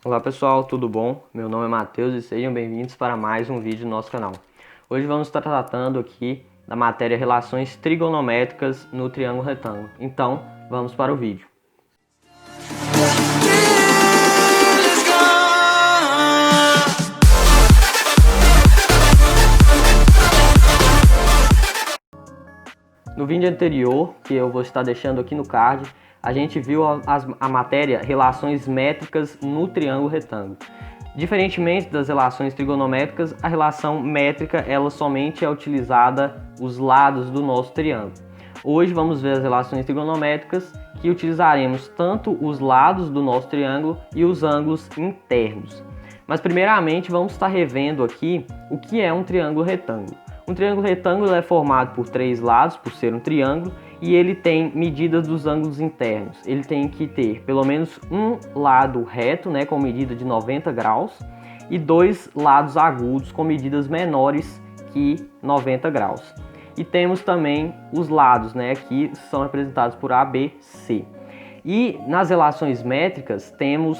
Olá pessoal, tudo bom? Meu nome é Matheus e sejam bem-vindos para mais um vídeo do nosso canal. Hoje vamos estar tratando aqui da matéria Relações Trigonométricas no Triângulo Retângulo. Então, vamos para o vídeo. No vídeo anterior, que eu vou estar deixando aqui no card, a gente viu a matéria Relações Métricas no Triângulo Retângulo. Diferentemente das relações trigonométricas, a relação métrica ela somente é utilizada os lados do nosso triângulo. Hoje vamos ver as relações trigonométricas que utilizaremos tanto os lados do nosso triângulo e os ângulos internos. Mas primeiramente vamos estar revendo aqui o que é um triângulo retângulo. Um triângulo retângulo é formado por três lados, por ser um triângulo, e ele tem medidas dos ângulos internos. Ele tem que ter pelo menos um lado reto, né, com medida de 90 graus, e dois lados agudos com medidas menores que 90 graus. E temos também os lados, né, aqui são representados por A, B, C. E nas relações métricas temos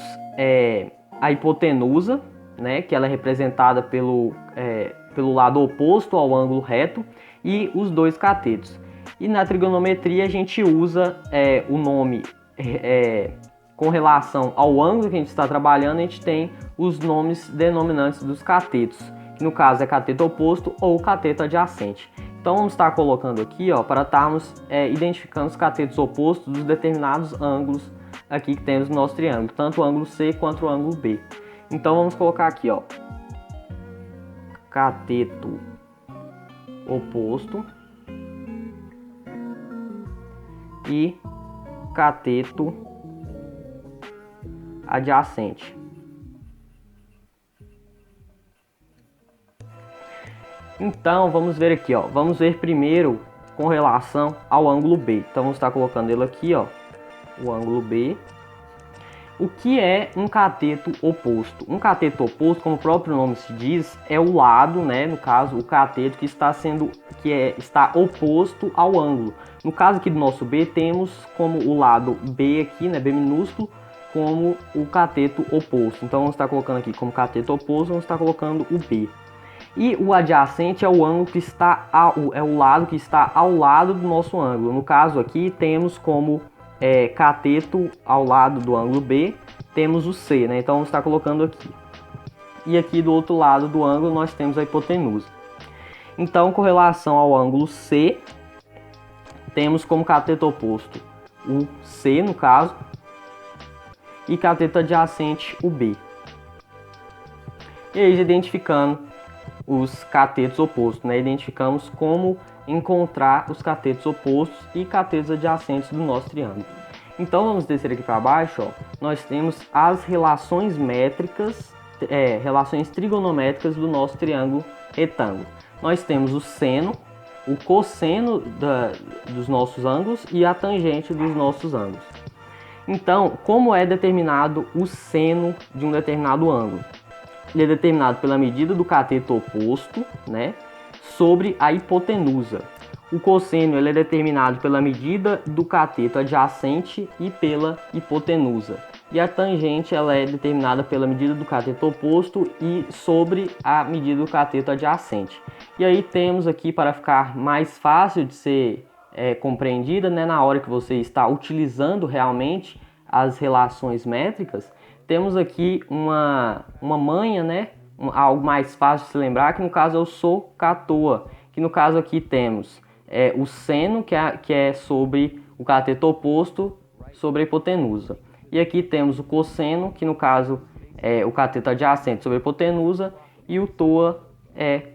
a hipotenusa, né, que ela é representada pelo lado oposto ao ângulo reto, e os dois catetos. E na trigonometria a gente usa o nome com relação ao ângulo que a gente está trabalhando, a gente tem os nomes denominantes dos catetos, que no caso é cateto oposto ou cateto adjacente. Então vamos estar colocando aqui para estarmos identificando os catetos opostos dos determinados ângulos aqui que temos no nosso triângulo, tanto o ângulo C quanto o ângulo B. Então vamos colocar aqui, cateto oposto e cateto adjacente. Então vamos ver aqui, vamos ver primeiro com relação ao ângulo B. Então vamos estar colocando ele aqui, o ângulo B. O que é um cateto oposto? Um cateto oposto, como o próprio nome se diz, é o lado, né, no caso, o cateto que está oposto ao ângulo. No caso aqui do nosso B, temos como o lado B aqui, né, B minúsculo, como o cateto oposto. Então vamos estar colocando aqui como cateto oposto, vamos estar colocando o B. E o adjacente é o ângulo que está o lado que está ao lado do nosso ângulo. No caso aqui temos como cateto ao lado do ângulo B, temos o C, né? Então vamos estar colocando aqui. E aqui do outro lado do ângulo nós temos a hipotenusa. Então, com relação ao ângulo C, temos como cateto oposto o C, no caso, e cateto adjacente o B. E aí, identificando os catetos opostos, né? Identificamos como encontrar os catetos opostos e catetos adjacentes do nosso triângulo. Então vamos descer aqui para baixo, nós temos as relações métricas, relações trigonométricas do nosso triângulo retângulo. Nós temos o seno, o cosseno dos nossos ângulos e a tangente dos nossos ângulos. Então, como é determinado o seno de um determinado ângulo? Ele é determinado pela medida do cateto oposto, né, sobre a hipotenusa. O cosseno ele é determinado pela medida do cateto adjacente e pela hipotenusa. E a tangente ela é determinada pela medida do cateto oposto e sobre a medida do cateto adjacente. E aí temos aqui, para ficar mais fácil de ser compreendida, né, na hora que você está utilizando realmente as relações métricas, temos aqui uma manha, né, algo mais fácil de se lembrar, que no caso é o SOHCAHTOA, que no caso aqui temos o seno, que é sobre o cateto oposto sobre a hipotenusa. E aqui temos o cosseno, que no caso é o cateto adjacente sobre a hipotenusa, e o TOA é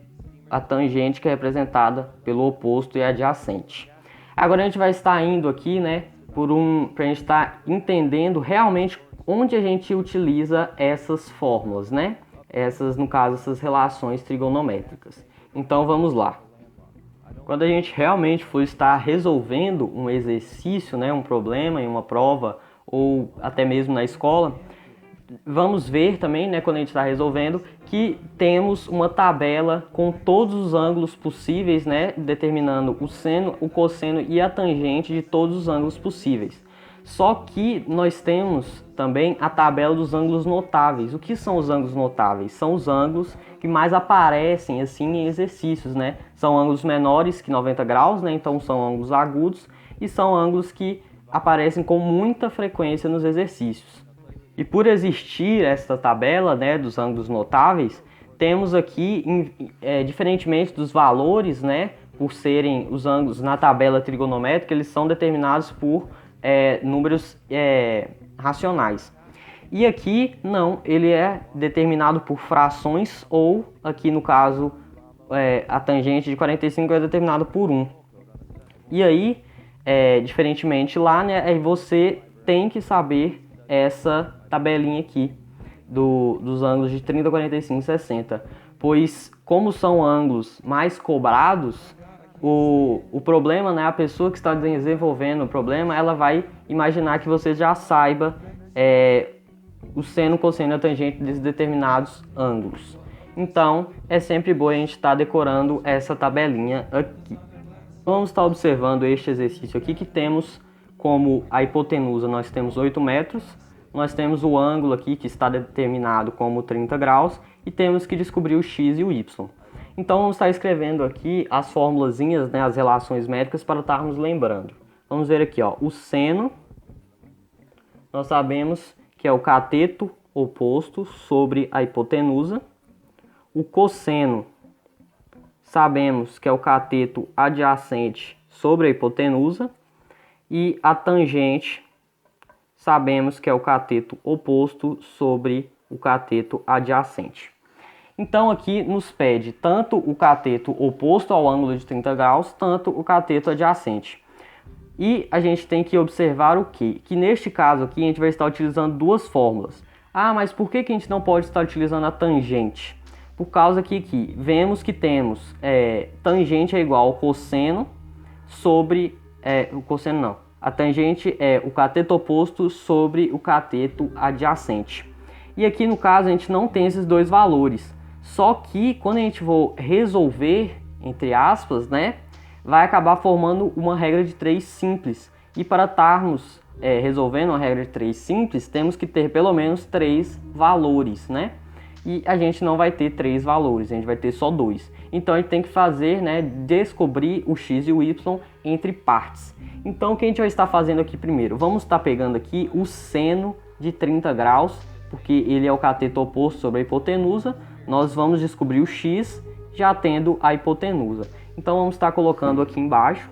a tangente, que é representada pelo oposto e adjacente. Agora a gente vai estar indo aqui, né, para a gente estar entendendo realmente onde a gente utiliza essas fórmulas, né? No caso, essas relações trigonométricas. Então vamos lá. Quando a gente realmente for estar resolvendo um exercício, né, um problema em uma prova ou até mesmo na escola, vamos ver também, né, quando a gente está resolvendo, que temos uma tabela com todos os ângulos possíveis, né, determinando o seno, o cosseno e a tangente de todos os ângulos possíveis. Só que nós temos também a tabela dos ângulos notáveis. O que são os ângulos notáveis? São os ângulos que mais aparecem assim em exercícios, né? São ângulos menores que 90 graus, né? Então são ângulos agudos e são ângulos que aparecem com muita frequência nos exercícios. E por existir esta tabela, né, dos ângulos notáveis, temos aqui, diferentemente dos valores, né, por serem os ângulos na tabela trigonométrica, eles são determinados por números racionais. E aqui não, ele é determinado por frações ou, aqui no caso, a tangente de 45 é determinado por 1. E aí, diferentemente lá, né, você tem que saber essa tabelinha aqui dos ângulos de 30, 45 e 60. Pois, como são ângulos mais cobrados, o problema, né, a pessoa que está desenvolvendo o problema, ela vai imaginar que você já saiba o seno, cosseno e a tangente desses determinados ângulos. Então, é sempre bom a gente estar decorando essa tabelinha aqui. Vamos estar observando este exercício aqui, que temos como a hipotenusa, nós temos 8 metros, nós temos o ângulo aqui que está determinado como 30 graus e temos que descobrir o x e o y. Então, vamos estar escrevendo aqui as formulazinhas, né, as relações métricas para estarmos lembrando. Vamos ver aqui, ó, o seno, nós sabemos que é o cateto oposto sobre a hipotenusa. O cosseno, sabemos que é o cateto adjacente sobre a hipotenusa. E a tangente, sabemos que é o cateto oposto sobre o cateto adjacente. Então aqui nos pede tanto o cateto oposto ao ângulo de 30 graus, tanto o cateto adjacente. E a gente tem que observar o quê? Que neste caso aqui a gente vai estar utilizando duas fórmulas. Ah, mas por que a gente não pode estar utilizando a tangente? Por causa que aqui vemos que temos tangente é igual ao cosseno sobre... o cosseno não. A tangente é o cateto oposto sobre o cateto adjacente. E aqui no caso a gente não tem esses dois valores. Só que quando a gente for resolver, entre aspas, né, vai acabar formando uma regra de 3 simples. E para estarmos resolvendo uma regra de 3 simples, temos que ter pelo menos 3 valores, né? E a gente não vai ter 3 valores, a gente vai ter só 2. Então a gente tem que fazer, né, descobrir o x e o y entre partes. Então o que a gente vai estar fazendo aqui primeiro? Vamos estar pegando aqui o seno de 30 graus, porque ele é o cateto oposto sobre a hipotenusa. Nós vamos descobrir o x já tendo a hipotenusa. Então vamos estar colocando aqui embaixo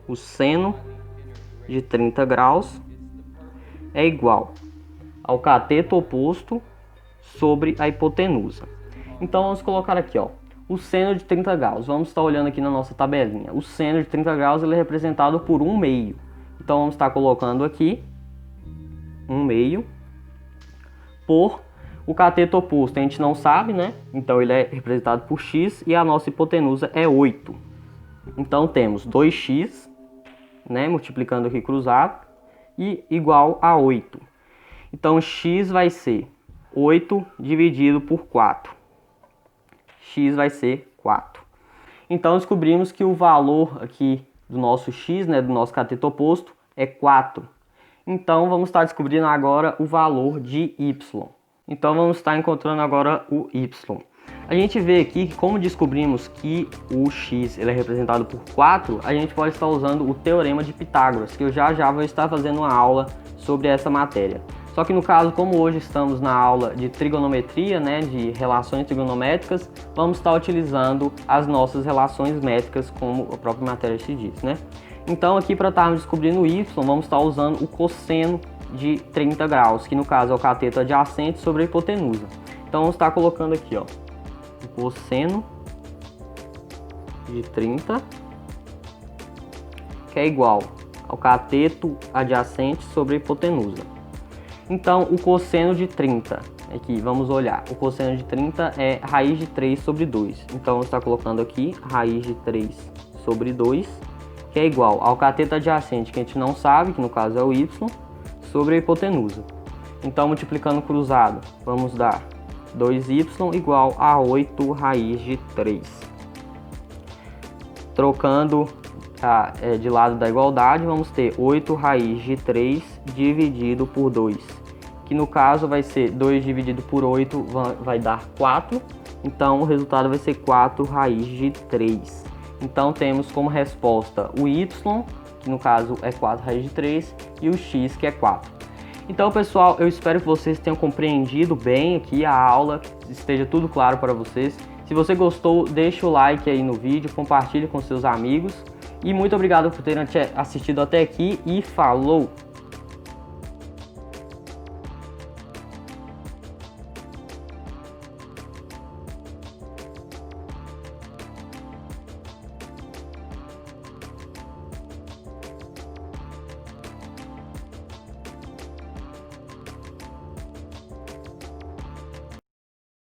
o seno de 30 graus é igual ao cateto oposto sobre a hipotenusa. Então vamos colocar aqui, ó, o seno de 30 graus. Vamos estar olhando aqui na nossa tabelinha. O seno de 30 graus ele é representado por 1/2. Então vamos estar colocando aqui 1/2 por o cateto oposto. A gente não sabe, né? Então ele é representado por x e a nossa hipotenusa é 8. Então temos 2x, né, multiplicando aqui cruzado, e igual a 8. Então x vai ser 8 dividido por 4. X vai ser 4. Então descobrimos que o valor aqui do nosso x, né, do nosso cateto oposto, é 4. Então vamos estar descobrindo agora o valor de y. Então vamos estar encontrando agora o y. A gente vê aqui que, como descobrimos que o x ele é representado por 4, a gente pode estar usando o teorema de Pitágoras, que eu já vou estar fazendo uma aula sobre essa matéria. Só que no caso, como hoje estamos na aula de trigonometria, né, de relações trigonométricas, vamos estar utilizando as nossas relações métricas, como a própria matéria se diz, né? Então aqui, para estarmos descobrindo o y, vamos estar usando o cosseno de 30 graus, que no caso é o cateto adjacente sobre a hipotenusa. Então vamos estar colocando aqui, ó, o cosseno de 30, que é igual ao cateto adjacente sobre a hipotenusa. Então o cosseno de 30, aqui vamos olhar, o cosseno de 30 é raiz de 3 sobre 2. Então vamos estar colocando aqui raiz de 3 sobre 2, que é igual ao cateto adjacente, que a gente não sabe, que no caso é o y, sobre a hipotenusa. Então multiplicando cruzado, vamos dar 2y igual a 8 raiz de 3. Trocando de lado da igualdade, vamos ter 8 raiz de 3 dividido por 2, que no caso vai ser 2 dividido por 8 vai dar 4, então o resultado vai ser 4 raiz de 3. Então temos como resposta o y, que no caso é 4 raiz de 3, e o x, que é 4. Então, pessoal, eu espero que vocês tenham compreendido bem aqui a aula, que esteja tudo claro para vocês. Se você gostou, deixa o like aí no vídeo, compartilhe com seus amigos. E muito obrigado por terem assistido até aqui e falou!